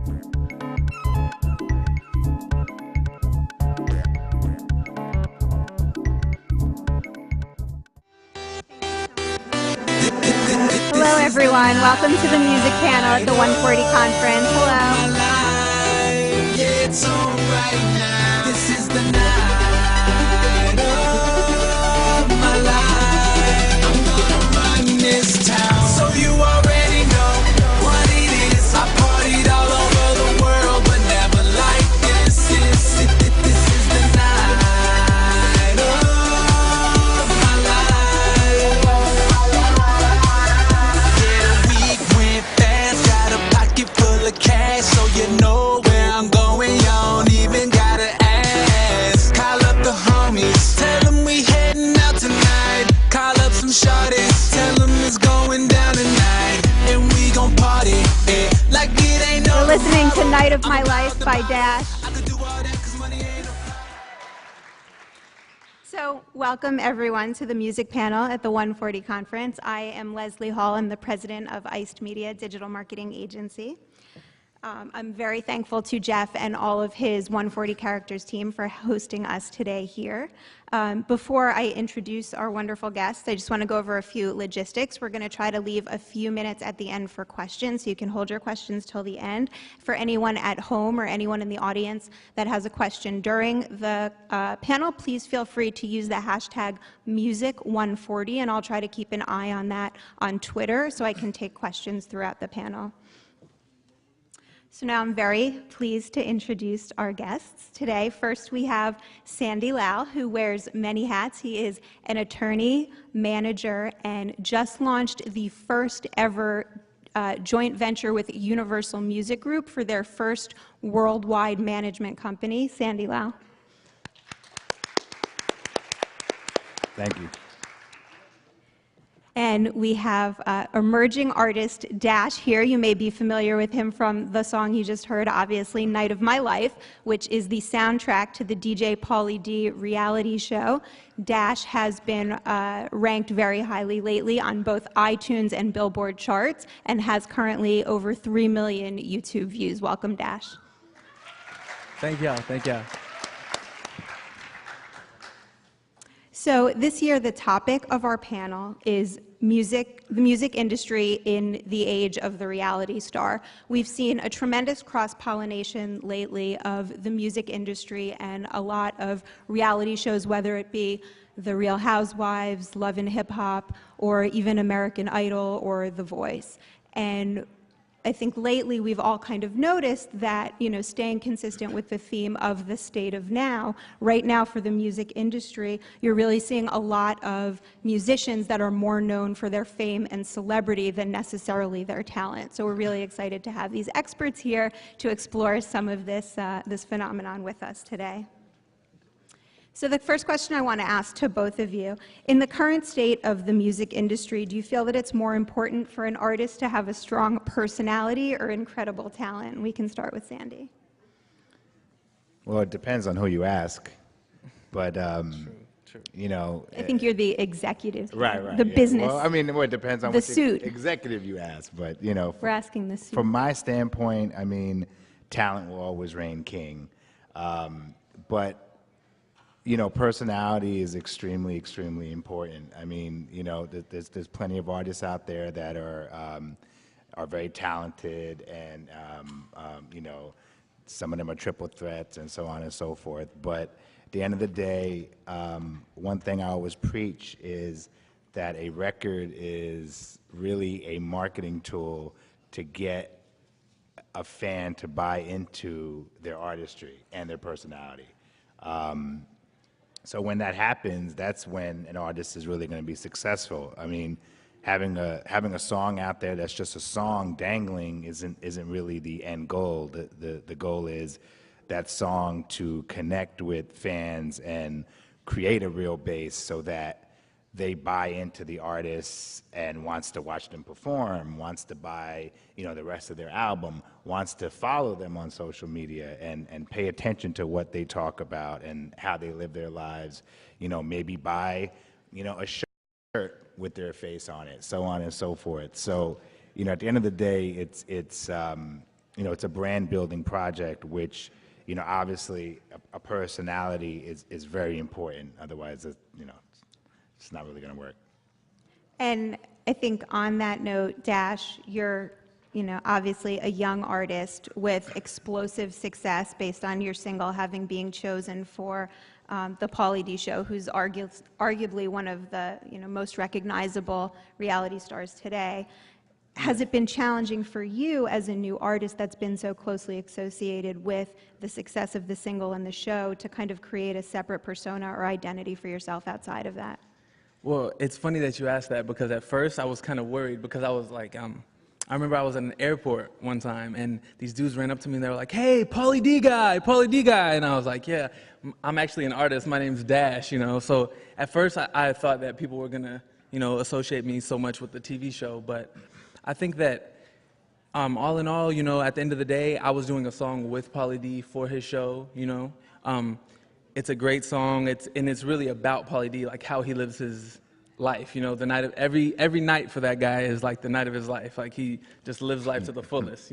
Hello, everyone. Welcome to the music panel at the 140 conference. Hello. It's all right now. This is the night of my life. I'm gonna run this town. So you already know what it is. I partied all over the world, but never like this. This is the night of my life. Yeah, the week went fast. Got a pocket full of cash, so you know where I'm going. You don't even gotta ask. Call up the homies, tell them we heading out tonight. Call up some shorties, tell them it's going down tonight. And we gon' party, yeah, like it ain't no. You're listening to Night of My Life by Dash. I could do all that 'cause money ain't no. So, welcome everyone to the music panel at the 140 conference. I am Leslie Hall. I'm the president of Iced Media Digital Marketing Agency. I'm very thankful to Jeff and all of his 140 Characters team for hosting us today here. Before I introduce our wonderful guests, I just want to go over a few logistics. We're going to try to leave a few minutes at the end for questions, so you can hold your questions till the end. For anyone at home or anyone in the audience that has a question during the panel, please feel free to use the hashtag music140, and I'll try to keep an eye on that on Twitter so I can take questions throughout the panel. So now I'm very pleased to introduce our guests today. First, we have Sandy Lau, who wears many hats. He is an attorney, manager, and just launched the first ever joint venture with Universal Music Group for their first worldwide management company. Sandy Lau. Thank you. And we have emerging artist Dash here. You may be familiar with him from the song you just heard, obviously, Night of My Life, which is the soundtrack to the DJ Pauly D reality show. Dash has been ranked very highly lately on both iTunes and Billboard charts and has currently over 3 million YouTube views. Welcome, Dash. Thank you. Thank you. So this year, the topic of our panel is the music industry in the age of the reality star. We've seen a tremendous cross-pollination lately of the music industry and a lot of reality shows, whether it be The Real Housewives, Love and Hip Hop, or even American Idol or The Voice. And I think lately we've all kind of noticed that, staying consistent with the theme of the state of now, right now for the music industry, you're really seeing a lot of musicians that are more known for their fame and celebrity than necessarily their talent. So we're really excited to have these experts here to explore some of this phenomenon with us today. So the first question I want to ask to both of you, in the current state of the music industry, do you feel that it's more important for an artist to have a strong personality or incredible talent? We can start with Sandy. Well, it depends on who you ask, but True. I think you're the executive, right, the yeah. business. Well, I mean, it depends on the what suit. executive you ask, but We're asking the suit. from my standpoint, I mean, talent will always reign king, but personality is extremely, extremely important. I mean, there's plenty of artists out there that are very talented, and some of them are triple threats and so on and so forth. But at the end of the day, one thing I always preach is that a record is really a marketing tool to get a fan to buy into their artistry and their personality. So when that happens, that's when an artist is really going to be successful. I mean, having a song out there that's just a song dangling isn't really the end goal. The goal is that song to connect with fans and create a real base so that they buy into the artists and wants to watch them perform, wants to buy, the rest of their album, wants to follow them on social media and pay attention to what they talk about and how they live their lives, maybe buy, a shirt with their face on it, so on and so forth. So, at the end of the day, it's it's a brand building project, which, obviously a personality is very important. Otherwise, it's not really going to work. And I think on that note, Dash, you're, obviously a young artist with explosive success based on your single having been chosen for the Pauly D show, who's arguably one of the, most recognizable reality stars today. Has it been challenging for you as a new artist that's been so closely associated with the success of the single and the show to kind of create a separate persona or identity for yourself outside of that? Well, it's funny that you asked that because at first I was kind of worried because I was like, I remember I was in an airport one time and these dudes ran up to me and they were like, "Hey, Pauly D guy," and I was like, "Yeah, I'm actually an artist. My name's Dash," So at first I thought that people were gonna, associate me so much with the TV show, but I think that all in all, at the end of the day, I was doing a song with Pauly D for his show, It's a great song. It's really about Pauly D, like how he lives his life. The night of every night for that guy is like the night of his life. Like he just lives life to the fullest.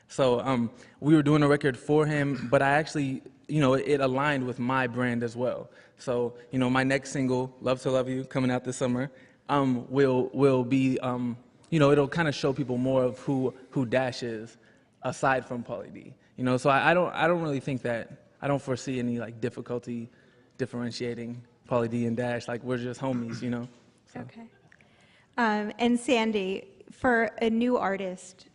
So we were doing a record for him, but I actually, it aligned with my brand as well. So my next single, "Love to Love You," coming out this summer, will be, it'll kind of show people more of who Dash is, aside from Pauly D. So I don't really think that. I don't foresee any like difficulty differentiating Pauly D and Dash. Like we're just homies, So. Okay. And Sandy, for a new artist,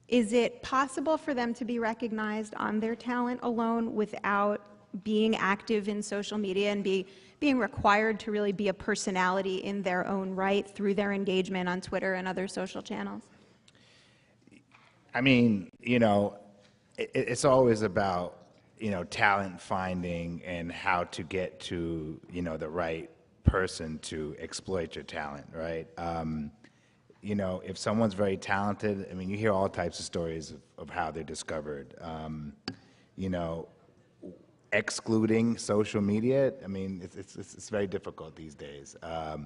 is it possible for them to be recognized on their talent alone without being active in social media and being required to really be a personality in their own right through their engagement on Twitter and other social channels? I mean, it's always about, talent finding and how to get to, the right person to exploit your talent, right? If someone's very talented, I mean, you hear all types of stories of how they're discovered. Excluding social media, I mean, it's very difficult these days. I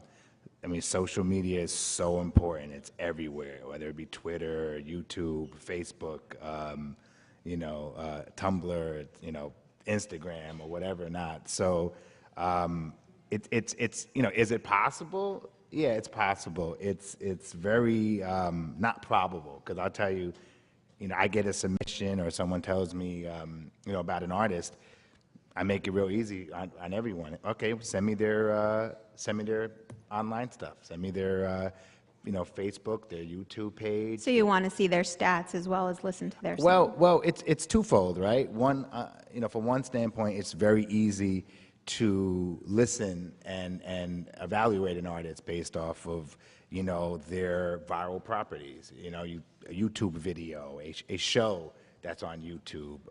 mean, social media is so important. It's everywhere, whether it be Twitter, YouTube, Facebook, Tumblr, Instagram or whatever not. So it's is it possible? Yeah, it's possible. It's very not probable, because I'll tell you, I get a submission or someone tells me, about an artist. I make it real easy on everyone. Okay, send me their online stuff. Send me their Facebook, their YouTube page. So you want to see their stats as well as listen to their song? Well, it's twofold, right? One, from one standpoint, it's very easy to listen and evaluate an artist based off of, their viral properties. A YouTube video, a show that's on YouTube.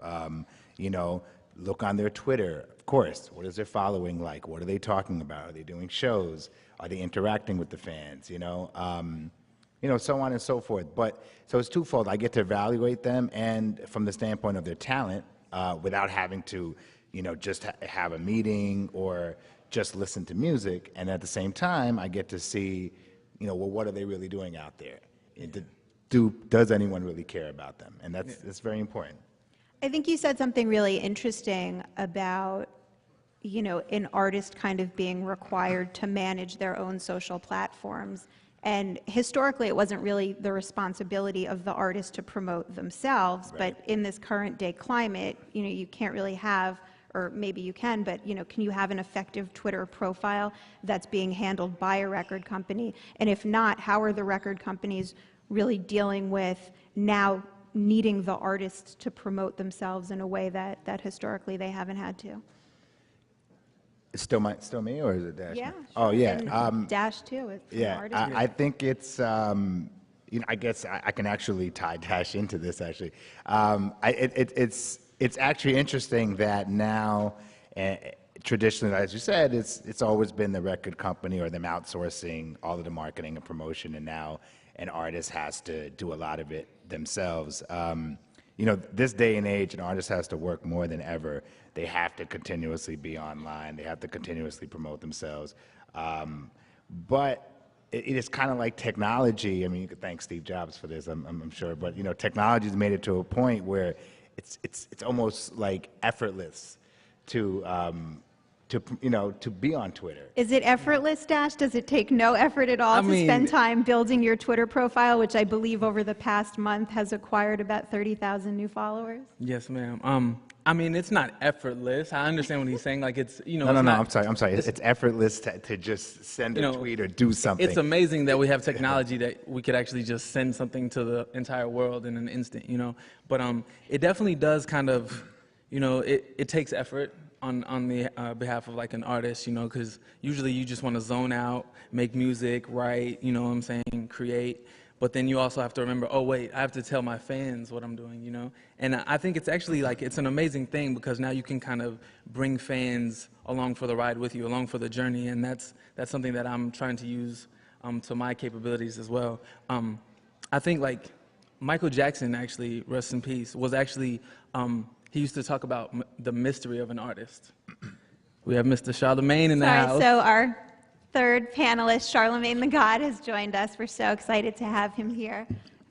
Look on their Twitter, of course. What is their following like? What are they talking about? Are they doing shows? Are they interacting with the fans? So on and so forth. But so it's twofold. I get to evaluate them, and from the standpoint of their talent, without having to, just have a meeting or just listen to music. And at the same time, I get to see, what are they really doing out there? Does anyone really care about them? And that's very important. I think you said something really interesting about, an artist kind of being required to manage their own social platforms. And historically, it wasn't really the responsibility of the artist to promote themselves. Right. But in this current day climate, you can't really have, or maybe you can, but, can you have an effective Twitter profile that's being handled by a record company? And if not, how are the record companies really dealing with now needing the artists to promote themselves in a way that historically they haven't had to? It's still me, or is it Dash? Yeah. Oh, yeah. And Dash too. It's an Yeah, artist. I think it's, I guess I can actually tie Dash into this, actually. It's actually interesting that now, traditionally, as you said, it's always been the record company or them outsourcing all of the marketing and promotion, and now an artist has to do a lot of it themselves. This day and age, an artist has to work more than ever. They have to continuously be online. They have to continuously promote themselves. But it is kind of like technology. I mean, you could thank Steve Jobs for this, I'm sure, but you know, technology's made it to a point where it's almost like effortless to you know, to be on Twitter. Is it effortless, Dash? Does it take no effort at all I to mean- spend time building your Twitter profile, which I believe over the past month has acquired about 30,000 new followers? Yes, ma'am. I mean, it's not effortless. I understand what he's saying. Like, it's, you know, No, it's no, no, not- I'm sorry. It's effortless to just send a You know, tweet or do something. It's amazing that we have technology that we could actually just send something to the entire world in an instant, you know. But it definitely does kind of, you know, it takes effort on the behalf of like an artist, you know, because usually you just want to zone out, make music, write, you know what I'm saying, create. But then you also have to remember, oh wait, I have to tell my fans what I'm doing, you know? And I think it's actually like, it's an amazing thing because now you can kind of bring fans along for the ride with you, along for the journey, and that's something that I'm trying to use to my capabilities as well. I think like Michael Jackson, actually, rest in peace, was actually, he used to talk about the mystery of an artist. We have Mr. Charlamagne in the house. Sorry, so our third panelist, Charlamagne the God, has joined us. We're so excited to have him here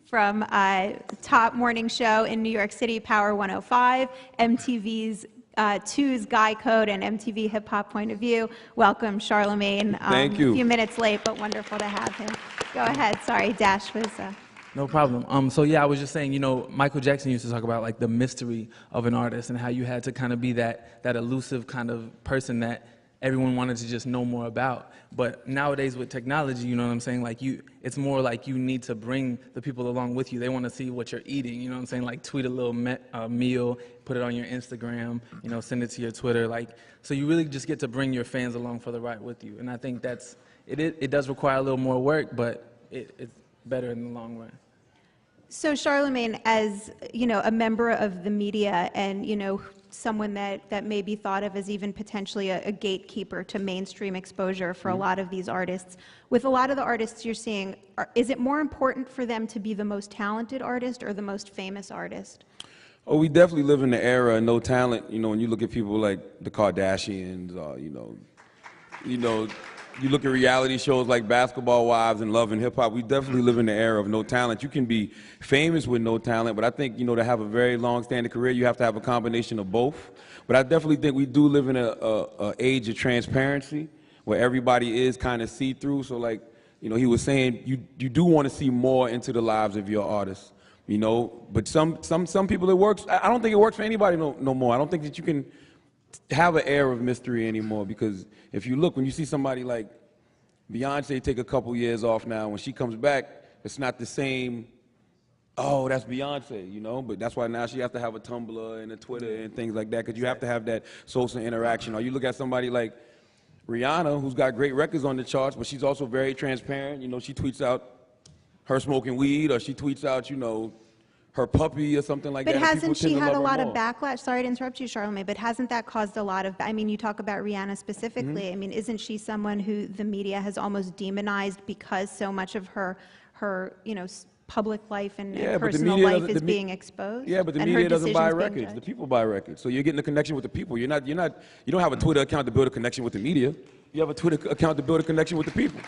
from top morning show in New York City, Power 105, MTV's 2's Guy Code, and MTV Hip Hop Point of View. Welcome, Charlamagne. Thank you. A few minutes late, but wonderful to have him. Go ahead. Sorry, Dash was... No problem. So yeah, I was just saying, you know, Michael Jackson used to talk about like the mystery of an artist and how you had to kind of be that elusive kind of person that everyone wanted to just know more about. But nowadays with technology, you know what I'm saying, like it's more like you need to bring the people along with you. They want to see what you're eating, you know what I'm saying, like tweet a little meal, put it on your Instagram, you know, send it to your Twitter, like, so you really just get to bring your fans along for the ride with you. And I think it does require a little more work, but it's better in the long run. So Charlamagne, as you know, a member of the media and you know someone that may be thought of as even potentially a gatekeeper to mainstream exposure for a lot of these artists, with a lot of the artists you're seeing, is it more important for them to be the most talented artist or the most famous artist? Oh, we definitely live in the era of no talent. You know, when you look at people like the Kardashians, you look at reality shows like Basketball Wives and Love and Hip Hop, we definitely live in the era of no talent. You can be famous with no talent, but I think, you know, to have a very long-standing career, you have to have a combination of both. But I definitely think we do live in a age of transparency where everybody is kind of see-through. So like, you know, he was saying, you do want to see more into the lives of your artists, you know. But some people it works. I don't think it works for anybody no more. I don't think that you can have an air of mystery anymore, because if you look, when you see somebody like Beyonce take a couple years off now, when she comes back, it's not the same, oh, that's Beyonce, you know, but that's why now she has to have a Tumblr and a Twitter and things like that, because you have to have that social interaction. Or you look at somebody like Rihanna, who's got great records on the charts, but she's also very transparent. You know, she tweets out her smoking weed, or she tweets out, you know, her puppy or something like But that. hasn't she had a lot of more. backlash? Sorry to interrupt you, Charlamagne, but hasn't that caused a lot of, I mean, you talk about Rihanna specifically. Mm-hmm. I mean, isn't she someone who the media has almost demonized because so much of her you know, public life and personal life is being exposed? Yeah, but the and her media doesn't buy decisions being records. judged? The people buy records. So you're getting a connection with the people. You don't have a Twitter account to build a connection with the media. You have a Twitter account to build a connection with the people.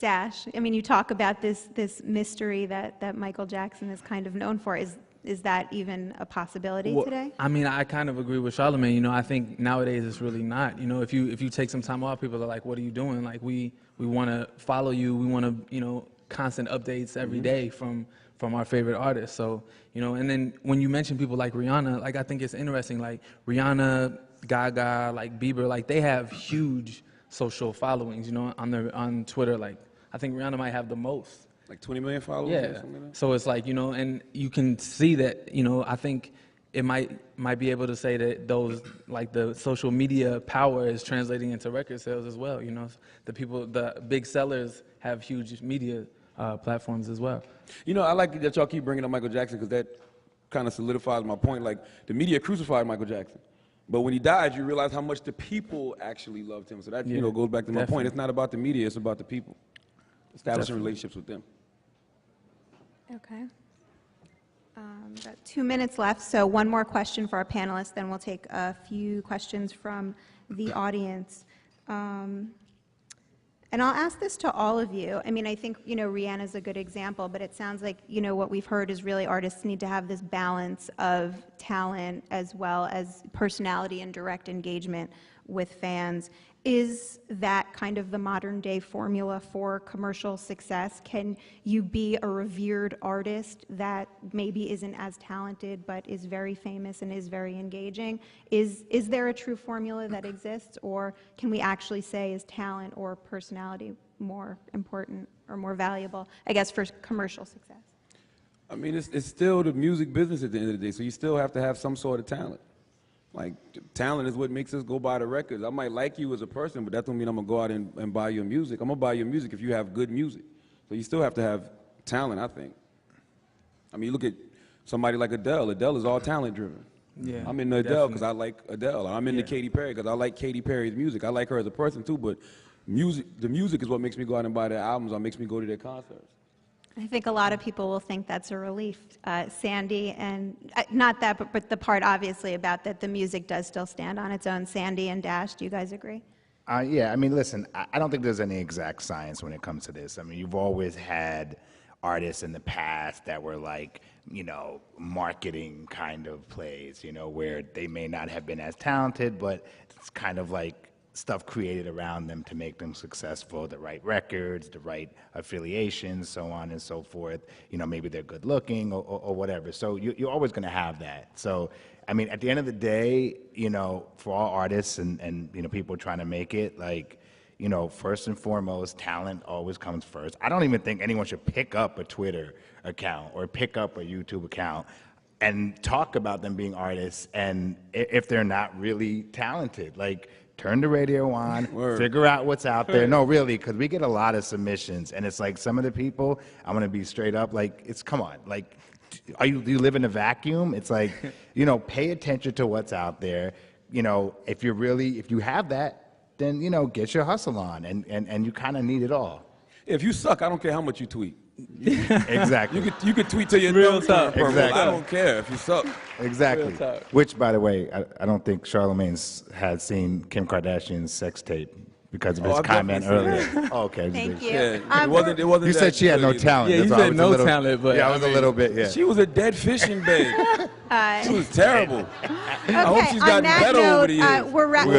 Dash, I mean, you talk about this mystery that Michael Jackson is kind of known for. Is that even a possibility today? I mean, I kind of agree with Charlamagne. You know, I think nowadays it's really not. You know, if you take some time off, people are like, "What are you doing?" Like, we want to follow you. We want to, you know, constant updates every day from our favorite artists. So, you know, and then when you mention people like Rihanna, like I think it's interesting. Like Rihanna, Gaga, like Bieber, like they have huge social followings. You know, on Twitter, like. I think Rihanna might have the most. Like 20 million followers or something like that? So it's like, you know, and you can see that, you know, I think it might be able to say that those, like the social media power is translating into record sales as well, you know. The big sellers have huge media platforms as well. You know, I like that y'all keep bringing up Michael Jackson, because that kind of solidifies my point. Like, the media crucified Michael Jackson. But when he died, you realize how much the people actually loved him. So that, you know, goes back to my point. It's not about the media, it's about the people. Establishing relationships with them. Okay. Got 2 minutes left, so one more question for our panelists, then we'll take a few questions from the audience. And I'll ask this to all of you. I mean, I think, Rihanna's a good example, but it sounds like, what we've heard is really artists need to have this balance of talent as well as personality and direct engagement with fans. Is that kind of the modern day formula for commercial success? Can you be a revered artist that maybe isn't as talented but is very famous and is very engaging? Is there a true formula that exists, or can we actually say is talent or personality more important or more valuable, I guess, for commercial success? I mean, it's still the music business at the end of the day, so you still have to have some sort of talent. Like, talent is what makes us go buy the records. I might like you as a person, but that don't mean I'm going to go out and buy your music. I'm going to buy your music if you have good music. So you still have to have talent, I think. I mean, you look at somebody like Adele. Adele is all talent-driven. Yeah, I'm into Adele because I like Adele. I'm into Katy Perry because I like Katy Perry's music. I like her as a person, too, but the music is what makes me go out and buy their albums or makes me go to their concerts. I think a lot of people will think that's a relief. Sandy, and not that, but the part obviously about that the music does still stand on its own. Sandy and Dash, do you guys agree? Yeah, I mean, listen, I don't think there's any exact science when it comes to this. I mean, you've always had artists in the past that were like, marketing kind of plays, where they may not have been as talented, but it's kind of like stuff created around them to make them successful, the right records, the right affiliations, so on and so forth. Maybe they're good looking or whatever. So you're always going to have that. So, I mean, at the end of the day, for all artists and people trying to make it, like, first and foremost, talent always comes first. I don't even think anyone should pick up a Twitter account or pick up a YouTube account and talk about them being artists, and if they're not really talented, like, turn the radio on, figure out what's out there. No, really, because we get a lot of submissions, and it's like some of the people, I'm going to be straight up, like, come on, like, do you live in a vacuum? It's like, pay attention to what's out there. If you have that, then, get your hustle on, and you kind of need it all. If you suck, I don't care how much you tweet. Exactly. You could tweet till your Real nose turn purple. Exactly. I don't care if you suck. Exactly. Which, by the way, I don't think Charlamagne had seen Kim Kardashian's sex tape because of his I've comment definitely seen earlier. Oh, okay. Thank you. Yeah, it wasn't You said she had no talent. Yeah, you That's why I said was no a little, talent, but yeah, I was a little bit. Yeah. She was a dead fishing bait. She was terrible. Okay, I hope she's on gotten that better note, over the years. we're We're wrapping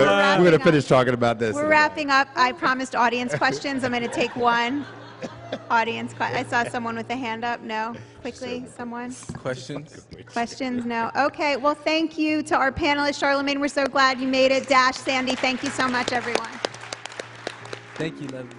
gonna up. finish talking about this. We're wrapping up. I promised audience questions. I'm going to take one. Audience question. I saw someone with a hand up. No? Quickly, someone? Questions? Questions? No? Okay. Well, thank you to our panelists. Charlamagne, we're so glad you made it. Dash, Sandy, thank you so much, everyone. Thank you, Leslie.